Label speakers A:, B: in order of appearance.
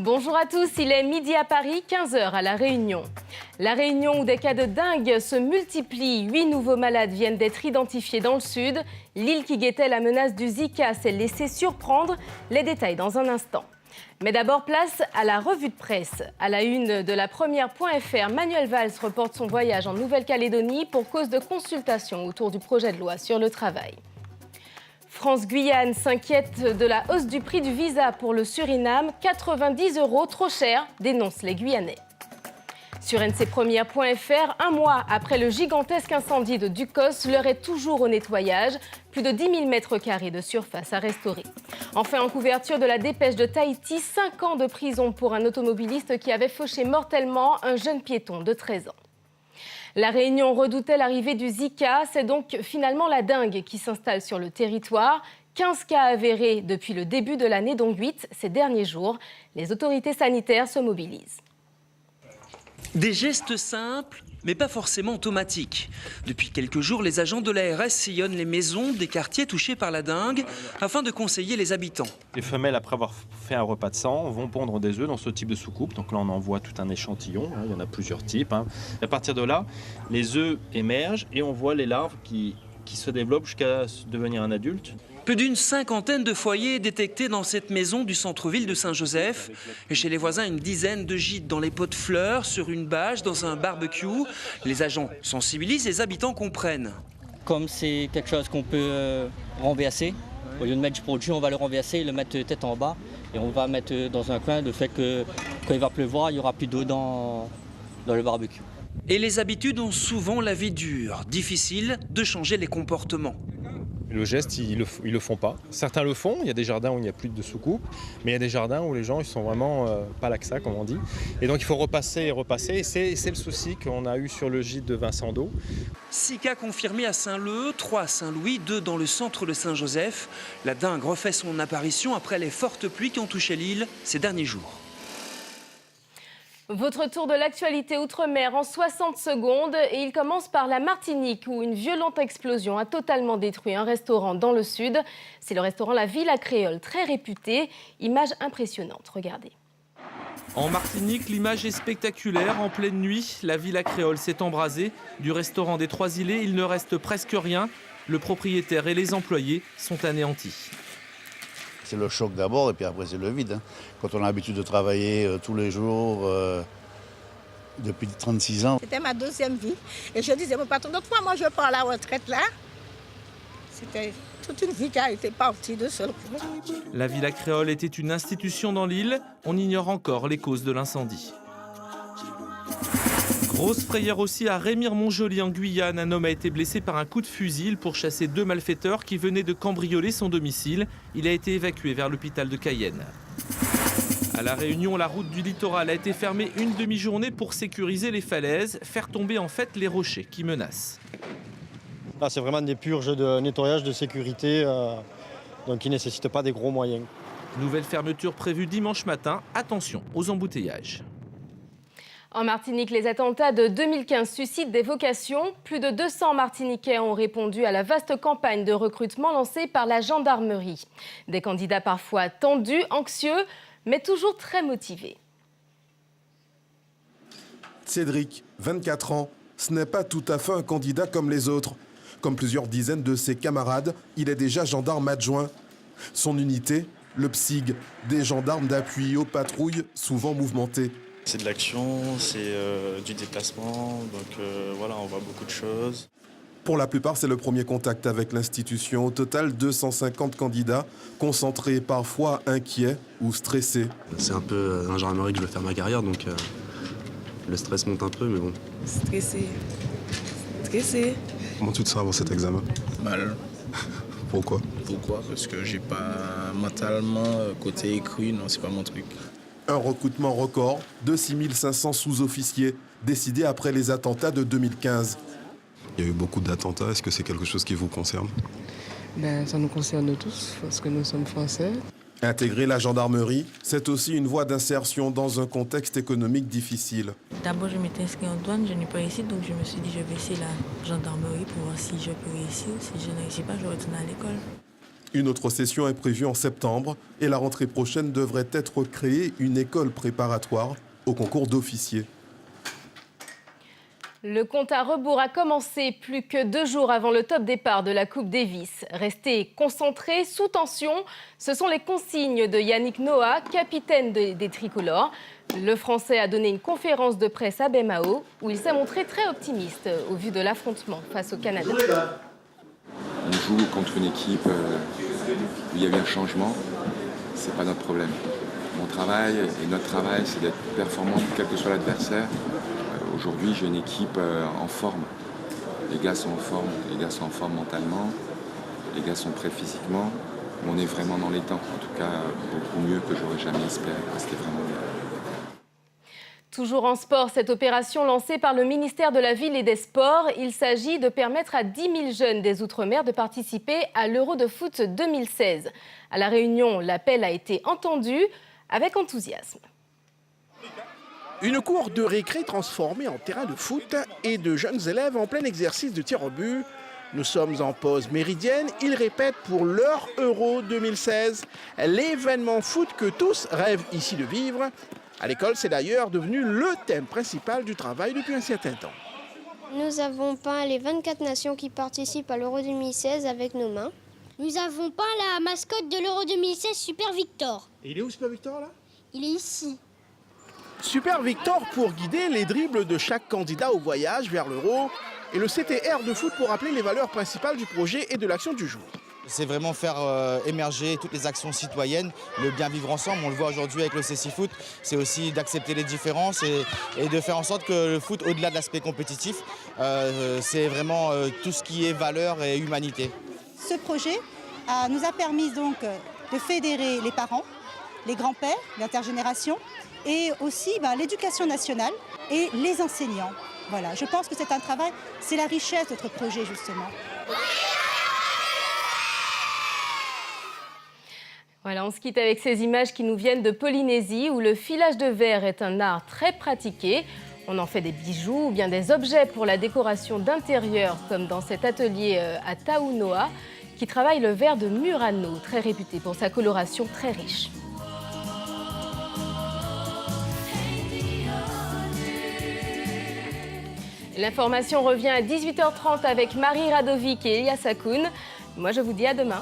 A: Bonjour à tous, il est midi à Paris, 15h à La Réunion. La Réunion où des cas de dingue se multiplient. 8 nouveaux malades viennent d'être identifiés dans le sud. L'île qui guettait la menace du Zika s'est laissée surprendre. Les détails dans un instant. Mais d'abord, place à la revue de presse. À la une de la première.fr, Manuel Valls reporte son voyage en Nouvelle-Calédonie pour cause de consultation autour du projet de loi sur le travail. France-Guyane s'inquiète de la hausse du prix du visa pour le Suriname. 90 €, trop cher, dénoncent les Guyanais. Sur ncpremière.fr, un mois après le gigantesque incendie de Ducos, l'heure est toujours au nettoyage. Plus de 10 000 mètres carrés de surface à restaurer. Enfin, en couverture de la dépêche de Tahiti, 5 ans de prison pour un automobiliste qui avait fauché mortellement un jeune piéton de 13 ans. La Réunion redoutait l'arrivée du Zika. C'est donc finalement la dengue qui s'installe sur le territoire. 15 cas avérés depuis le début de l'année, dont 8 ces derniers jours. Les autorités sanitaires se mobilisent.
B: Des gestes simples, mais pas forcément automatiques. Depuis quelques jours, les agents de l'ARS sillonnent les maisons des quartiers touchés par la dengue afin de conseiller les habitants.
C: Les femelles, après avoir fait un repas de sang, vont pondre des œufs dans ce type de soucoupe. Donc là, on envoie tout un échantillon. Il y en a plusieurs types. À partir de là, les œufs émergent et on voit les larves qui se développent jusqu'à devenir un adulte.
B: Plus d'une cinquantaine de foyers détectés dans cette maison du centre-ville de Saint-Joseph. Et chez les voisins, une dizaine de gîtes dans les pots de fleurs, sur une bâche, dans un barbecue. Les agents sensibilisent, les habitants comprennent.
D: Comme c'est quelque chose qu'on peut renverser, au lieu de mettre du produit, on va le renverser, le mettre tête en bas. Et on va mettre dans un coin, de fait que quand il va pleuvoir, il n'y aura plus d'eau dans le barbecue.
B: Et les habitudes ont souvent la vie dure. Difficile de changer les comportements.
C: Le geste, ils le font pas. Certains le font, il y a des jardins où il n'y a plus de soucoupe, mais il y a des jardins où les gens ils sont vraiment pas laxa, comme on dit. Et donc il faut repasser et repasser. Et c'est le souci qu'on a eu sur le gîte de Vincent d'Eau.
B: 6 cas confirmés à Saint-Leu, 3 à Saint-Louis, 2 dans le centre de Saint-Joseph. La dengue refait son apparition après les fortes pluies qui ont touché l'île ces derniers jours.
A: Votre tour de l'actualité outre-mer en 60 secondes et il commence par la Martinique où une violente explosion a totalement détruit un restaurant dans le sud. C'est le restaurant La Villa Créole, très réputé. Image impressionnante, regardez.
E: En Martinique, l'image est spectaculaire. En pleine nuit, la Villa Créole s'est embrasée. Du restaurant des Trois-Îlets, il ne reste presque rien. Le propriétaire et les employés sont anéantis.
F: C'est le choc d'abord et puis après c'est le vide. Quand on a l'habitude de travailler tous les jours depuis 36 ans.
G: C'était ma deuxième vie. Et je disais, mon patron, donc moi je pars à la retraite là. C'était toute une vie qui a été partie de seul coup.
E: La Villa Créole était une institution dans l'île. On ignore encore les causes de l'incendie. Grosse frayeur aussi à Rémire-Montjoly en Guyane. Un homme a été blessé par un coup de fusil pour chasser 2 malfaiteurs qui venaient de cambrioler son domicile. Il a été évacué vers l'hôpital de Cayenne. À La Réunion, la route du littoral a été fermée une demi-journée pour sécuriser les falaises, faire tomber en fait les rochers qui menacent.
H: Là, c'est vraiment des purges de nettoyage de sécurité, donc qui ne nécessitent pas des gros moyens.
E: Nouvelle fermeture prévue dimanche matin. Attention aux embouteillages.
A: En Martinique, les attentats de 2015 suscitent des vocations. Plus de 200 Martiniquais ont répondu à la vaste campagne de recrutement lancée par la gendarmerie. Des candidats parfois tendus, anxieux, mais toujours très motivés.
I: Cédric, 24 ans, ce n'est pas tout à fait un candidat comme les autres. Comme plusieurs dizaines de ses camarades, il est déjà gendarme adjoint. Son unité, le PSIG, des gendarmes d'appui aux patrouilles souvent mouvementées.
J: C'est de l'action, c'est du déplacement, donc voilà, on voit beaucoup de choses.
I: Pour la plupart, c'est le premier contact avec l'institution. Au total, 250 candidats, concentrés, parfois inquiets ou stressés.
J: C'est un peu un gendarmerie que je veux faire ma carrière, donc le stress monte un peu, mais bon.
G: Stressé.
J: Comment tu te sens avant cet examen?
K: Mal.
J: Pourquoi?
K: Parce que j'ai pas mentalement, côté écrit, non, c'est pas mon truc.
I: Un recrutement record de 6500 sous-officiers, décidé après les attentats de 2015.
J: Il y a eu beaucoup d'attentats, est-ce que c'est quelque chose qui vous concerne?
L: Ça nous concerne tous, parce que nous sommes français.
I: Intégrer la gendarmerie, c'est aussi une voie d'insertion dans un contexte économique difficile.
M: D'abord, je m'étais inscrite en douane, je n'ai pas réussi, donc je me suis dit je vais essayer la gendarmerie pour voir si je peux réussir. Si je ne réussis pas, je retourne à l'école.
I: Une autre session est prévue en septembre et la rentrée prochaine devrait être créée une école préparatoire au concours d'officiers.
A: Le compte à rebours a commencé plus que 2 jours avant le top départ de la Coupe Davis. Restez concentrés, sous tension. Ce sont les consignes de Yannick Noah, capitaine des Tricolores. Le Français a donné une conférence de presse à Bemao où il s'est montré très optimiste au vu de l'affrontement face au Canada.
N: On joue contre une équipe où il y a eu un changement, c'est pas notre problème. Mon travail et notre travail, c'est d'être performant quel que soit l'adversaire. Aujourd'hui, j'ai une équipe en forme. Les gars sont en forme, les gars sont en forme mentalement, les gars sont prêts physiquement. On est vraiment dans les temps, en tout cas beaucoup mieux que j'aurais jamais espéré. C'était vraiment bien.
A: Toujours en sport, cette opération lancée par le ministère de la Ville et des Sports, il s'agit de permettre à 10 000 jeunes des Outre-mer de participer à l'Euro de foot 2016. À La Réunion, l'appel a été entendu avec enthousiasme.
O: Une cour de récré transformée en terrain de foot et de jeunes élèves en plein exercice de tir au but. Nous sommes en pause méridienne, ils répètent pour leur Euro 2016, l'événement foot que tous rêvent ici de vivre. À l'école, c'est d'ailleurs devenu le thème principal du travail depuis un certain temps.
P: Nous avons peint les 24 nations qui participent à l'Euro 2016 avec nos mains.
Q: Nous avons peint la mascotte de l'Euro 2016, Super Victor.
O: Et il est où Super Victor là?
Q: Il est ici.
O: Super Victor pour guider les dribbles de chaque candidat au voyage vers l'Euro et le CTR de foot pour rappeler les valeurs principales du projet et de l'action du jour.
R: C'est vraiment faire émerger toutes les actions citoyennes, le bien vivre ensemble. On le voit aujourd'hui avec le CC Foot. C'est aussi d'accepter les différences et de faire en sorte que le foot, au-delà de l'aspect compétitif, c'est vraiment tout ce qui est valeur et humanité.
S: Ce projet nous a permis donc de fédérer les parents, les grands-pères, l'intergénération et aussi l'éducation nationale et les enseignants. Voilà, je pense que c'est un travail, c'est la richesse de notre projet justement.
A: Voilà, on se quitte avec ces images qui nous viennent de Polynésie où le filage de verre est un art très pratiqué. On en fait des bijoux ou bien des objets pour la décoration d'intérieur comme dans cet atelier à Taunoa qui travaille le verre de Murano, très réputé pour sa coloration très riche. L'information revient à 18h30 avec Marie Radovic et Elias Akoun. Moi, je vous dis à demain.